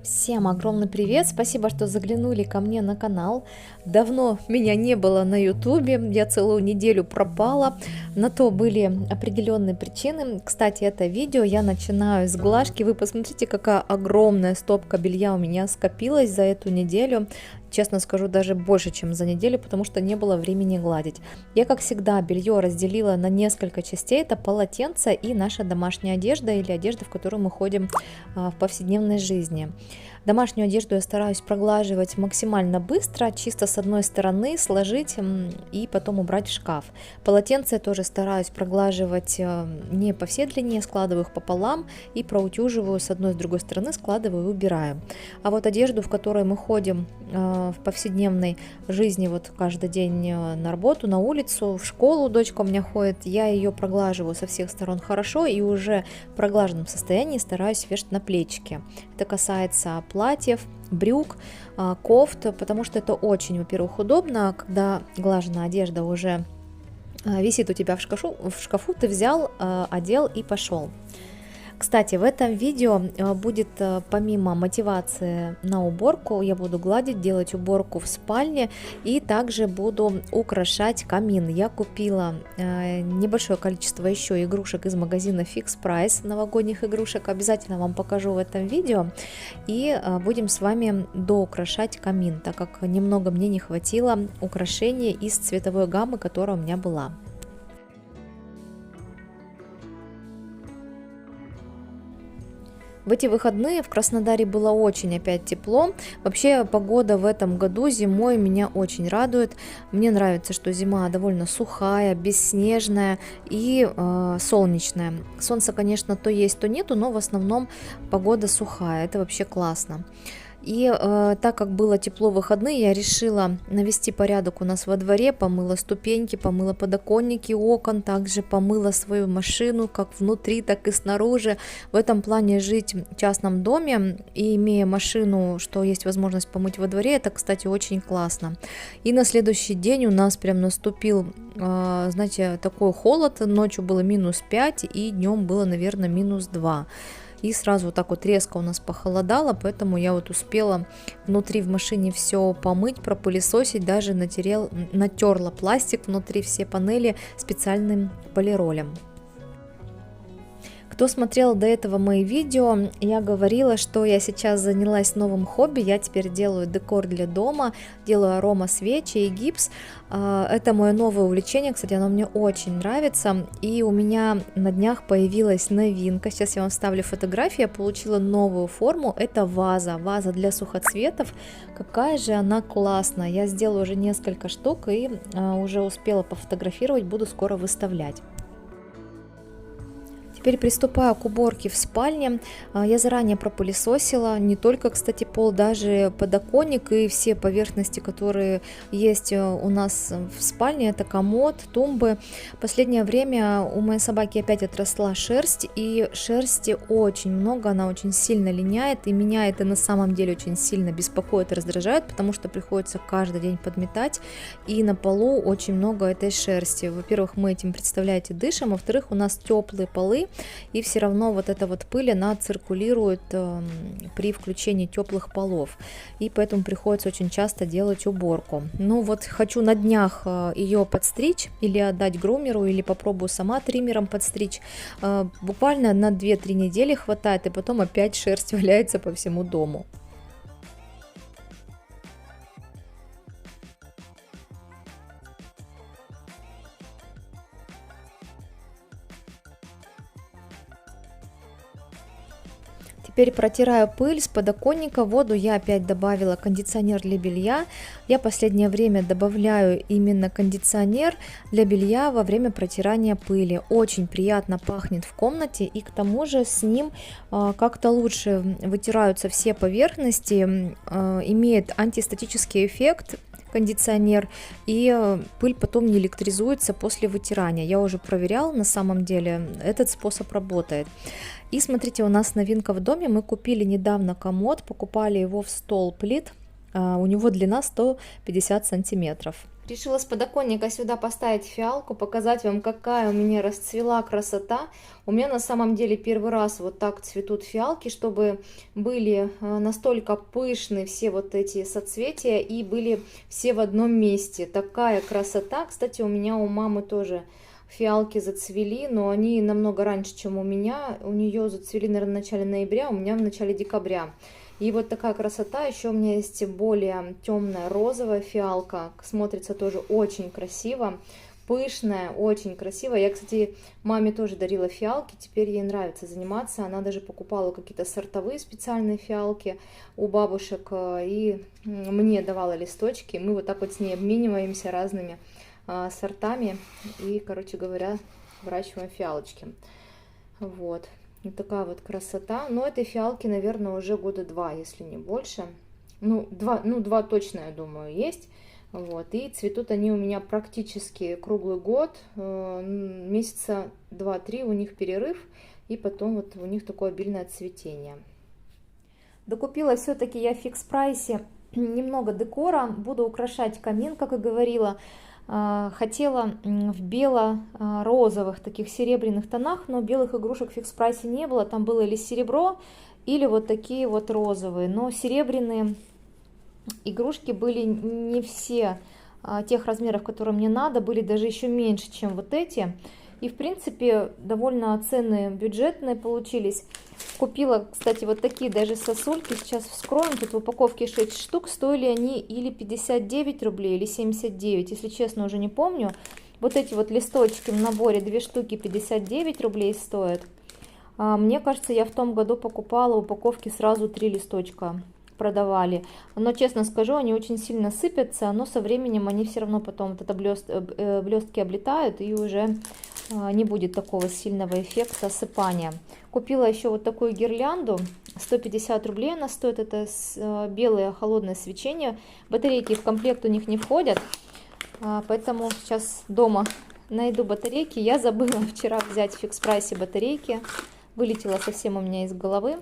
Всем огромный привет! Спасибо, что заглянули ко мне на канал. Давно меня не было на ютубе, я целую неделю пропала. На то были определенные причины. Кстати, это видео я начинаю с глажки. Вы посмотрите, какая огромная стопка белья у меня скопилась за эту неделю. Честно скажу, даже больше, чем за неделю, потому что не было времени гладить. Я, как всегда, белье разделила на несколько частей. Это полотенце и наша домашняя одежда или одежда, в которую мы ходим в повседневной жизни. Домашнюю одежду я стараюсь проглаживать максимально быстро, чисто с одной стороны сложить и потом убрать в шкаф. Полотенце я тоже стараюсь проглаживать не по всей длине, складываю их пополам и проутюживаю с одной и с другой стороны, складываю и убираю. А вот одежду, в которой мы ходим в повседневной жизни, вот каждый день на работу, на улицу, в школу дочка у меня ходит, я ее проглаживаю со всех сторон хорошо и уже в проглаженном состоянии стараюсь вешать на плечики. Это касается платьев, брюк, кофт, потому что это очень, во-первых, удобно, когда глаженная одежда уже висит у тебя в шкафу, ты взял, одел и пошел. Кстати, в этом видео будет помимо мотивации на уборку, я буду гладить, делать уборку в спальне и также буду украшать камин. Я купила небольшое количество еще игрушек из магазина Fix Price, новогодних игрушек, обязательно вам покажу в этом видео. И будем с вами доукрашать камин, так как немного мне не хватило украшений из цветовой гаммы, которая у меня была. В эти выходные в Краснодаре было очень опять тепло. Вообще погода в этом году зимой меня очень радует. Мне нравится, что зима довольно сухая, бесснежная и солнечная. Солнца, конечно, то есть, то нету, но в основном погода сухая. Это вообще классно. И так как было тепло в выходные, я решила навести порядок у нас во дворе, помыла ступеньки, помыла подоконники окон, также помыла свою машину, как внутри, так и снаружи. В этом плане жить в частном доме и имея машину, что есть возможность помыть во дворе, это, кстати, очень классно. И на следующий день у нас прям наступил, знаете, такой холод, ночью было -5 и днем было, наверное, -2. И сразу вот так вот резко у нас похолодало, поэтому я вот успела внутри в машине все помыть, пропылесосить, даже натерла пластик внутри, все панели специальным полиролем. Кто смотрел до этого мои видео, я говорила, что я сейчас занялась новым хобби, я теперь делаю декор для дома, делаю аромасвечи и гипс. Это мое новое увлечение, кстати, оно мне очень нравится, и у меня на днях появилась новинка, сейчас я вам вставлю фотографию, я получила новую форму, это ваза для сухоцветов, какая же она классная, я сделала уже несколько штук и уже успела пофотографировать, буду скоро выставлять. Теперь приступаю к уборке в спальне. Я заранее пропылесосила не только, кстати, пол, даже подоконник и все поверхности, которые есть у нас в спальне. Это комод, тумбы. В последнее время у моей собаки опять отросла шерсть, и шерсти очень много, она очень сильно линяет, и меня это на самом деле очень сильно беспокоит и раздражает, потому что приходится каждый день подметать, и на полу очень много этой шерсти. Во-первых, мы этим, представляете, дышим, во-вторых, у нас теплые полы, и все равно вот эта вот пыль, она циркулирует при включении теплых полов, и поэтому приходится очень часто делать уборку. Ну вот хочу на днях ее подстричь или отдать грумеру, или попробую сама триммером подстричь. Буквально на 2-3 недели хватает, и потом опять шерсть валяется по всему дому. Теперь протираю пыль с подоконника. В воду я опять добавила кондиционер для белья. Я последнее время добавляю именно кондиционер для белья во время протирания пыли. Очень приятно пахнет в комнате, и к тому же с ним как-то лучше вытираются все поверхности, имеет антистатический эффект кондиционер, и пыль потом не электризуется после вытирания. Я уже проверяла, на самом деле этот способ работает. И смотрите, у нас новинка в доме, мы купили недавно комод, покупали его в Stolplit, у него длина 150 сантиметров. Решила с подоконника сюда поставить фиалку, показать вам, какая у меня расцвела красота. У меня на самом деле первый раз вот так цветут фиалки, чтобы были настолько пышные все вот эти соцветия и были все в одном месте. Такая красота. Кстати, у меня у мамы тоже фиалки зацвели, но они намного раньше, чем у меня. У нее зацвели, наверное, в начале ноября, у меня в начале декабря. И вот такая красота. Еще у меня есть более темная розовая фиалка. Смотрится тоже очень красиво. Пышная, очень красивая. Я, кстати, маме тоже дарила фиалки. Теперь ей нравится заниматься. Она даже покупала какие-то сортовые специальные фиалки у бабушек. И мне давала листочки. Мы вот так вот с ней обмениваемся разными сортами. И, короче говоря, выращиваем фиалочки. Вот. Вот такая вот красота. Но этой фиалки, наверное, уже года 2, если не больше. Ну, 2 точно, я думаю, есть. Вот. И цветут они у меня практически круглый год. Месяца 2-3 у них перерыв. И потом вот у них такое обильное цветение. Докупила все-таки я в фикс прайсе немного декора. Буду украшать камин, как и говорила. Хотела в бело-розовых, таких серебряных тонах, но белых игрушек в фикс-прайсе не было. Там было или серебро, или вот такие вот розовые. Но серебряные игрушки были не все тех размеров, которые мне надо, были даже еще меньше, чем вот эти. И, в принципе, довольно цены бюджетные получились. Купила, кстати, вот такие даже сосульки. Сейчас вскроем. Тут в упаковке 6 штук. Стоили они или 59 рублей, или 79. Если честно, уже не помню. Вот эти вот листочки в наборе, 2 штуки 59 рублей стоят. Мне кажется, я в том году покупала упаковки сразу 3 листочка. Продавали. Но, честно скажу, они очень сильно сыпятся. Но со временем они все равно потом вот это блестки облетают. И уже не будет такого сильного эффекта осыпания. Купила еще вот такую гирлянду, 150 рублей она стоит, это белое холодное свечение. Батарейки в комплект у них не входят, поэтому сейчас дома найду батарейки. Я забыла вчера взять в фикс прайсе батарейки, вылетела совсем у меня из головы.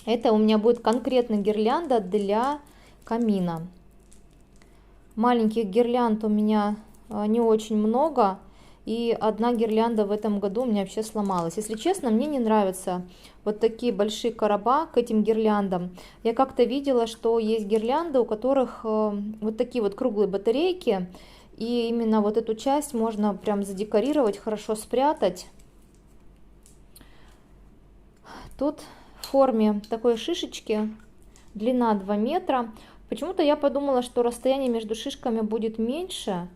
Это у меня будет конкретно гирлянда для камина. Маленьких гирлянд у меня не очень много. И одна гирлянда в этом году у меня вообще сломалась. Если честно, мне не нравятся вот такие большие короба к этим гирляндам. Я как-то видела, что есть гирлянды, у которых вот такие вот круглые батарейки. И именно вот эту часть можно прям задекорировать, хорошо спрятать. Тут в форме такой шишечки, длина 2 метра. Почему-то я подумала, что расстояние между шишками будет меньше.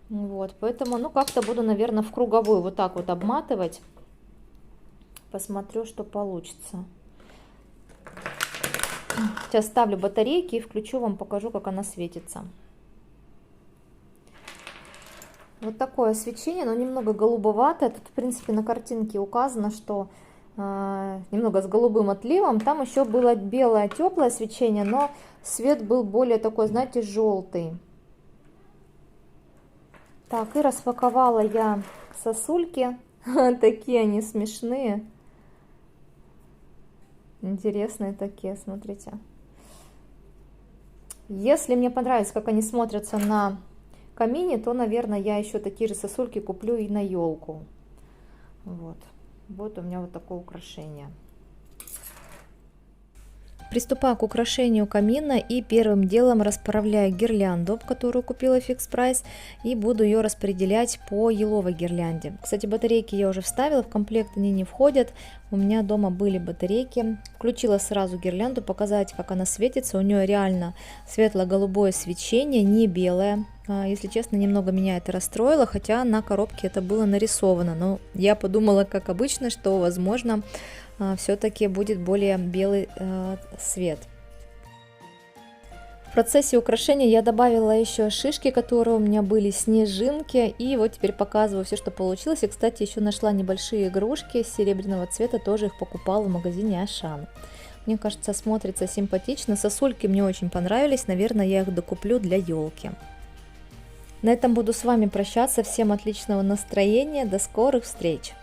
Вот, поэтому, ну, как-то буду, наверное, в круговую вот так вот обматывать. Посмотрю, что получится. Сейчас ставлю батарейки и включу, вам покажу, как она светится. Вот такое свечение, но немного голубоватое. Тут, в принципе, на картинке указано, что немного с голубым отливом. Там еще было белое теплое свечение, но свет был более такой, знаете, желтый. Так, и распаковала я сосульки. Такие они смешные. Интересные такие, смотрите. Если мне понравится, как они смотрятся на камине, то, наверное, я еще такие же сосульки куплю и на елку. Вот. Вот у меня вот такое украшение. Приступаю к украшению камина и первым делом расправляю гирлянду, которую купила в фикс прайс, и буду ее распределять по еловой гирлянде. Кстати, батарейки я уже вставила, в комплект они не входят. У меня дома были батарейки. Включила сразу гирлянду, показать, как она светится. У нее реально светло-голубое свечение, не белое. Если честно, немного меня это расстроило, хотя на коробке это было нарисовано. Но я подумала, как обычно, что, возможно, все-таки будет более белый цвет. В процессе украшения я добавила еще шишки, которые у меня были, снежинки. И вот теперь показываю все, что получилось. И, кстати, еще нашла небольшие игрушки серебряного цвета. Тоже их покупала в магазине Ашан. Мне кажется, смотрится симпатично. Сосульки мне очень понравились. Наверное, я их докуплю для елки. На этом буду с вами прощаться. Всем отличного настроения. До скорых встреч!